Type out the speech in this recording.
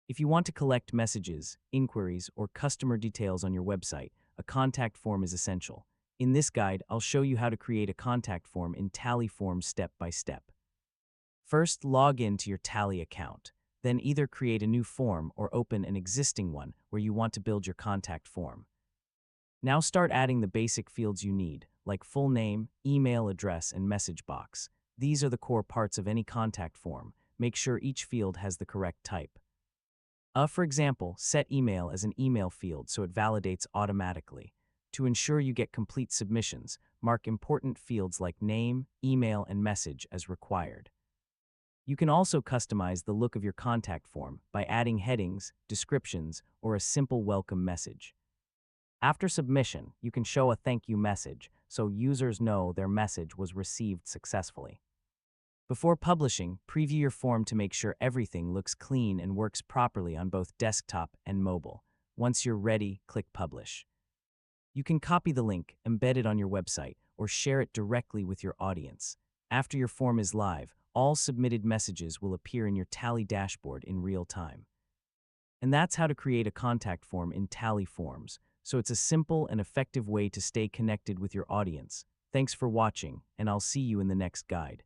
If you want to collect messages, inquiries, or customer details on your website, a contact form is essential. In this guide, I'll show you how to create a contact form in Tally Forms step by step. First, log in to your Tally account. Then either create a new form or open an existing one where you want to build your contact form. Now start adding the basic fields you need, like full name, email address, and message box. These are the core parts of any contact form. Make sure each field has the correct type. For example, set email as an email field so it validates automatically. To ensure you get complete submissions, mark important fields like name, email, and message as required. You can also customize the look of your contact form by adding headings, descriptions, or a simple welcome message. After submission, you can show a thank you message so users know their message was received successfully. Before publishing, preview your form to make sure everything looks clean and works properly on both desktop and mobile. Once you're ready, click Publish. You can copy the link, embed it on your website, or share it directly with your audience. After your form is live, all submitted messages will appear in your Tally dashboard in real time. And that's how to create a contact form in Tally Forms. So it's a simple and effective way to stay connected with your audience. Thanks for watching, and I'll see you in the next guide.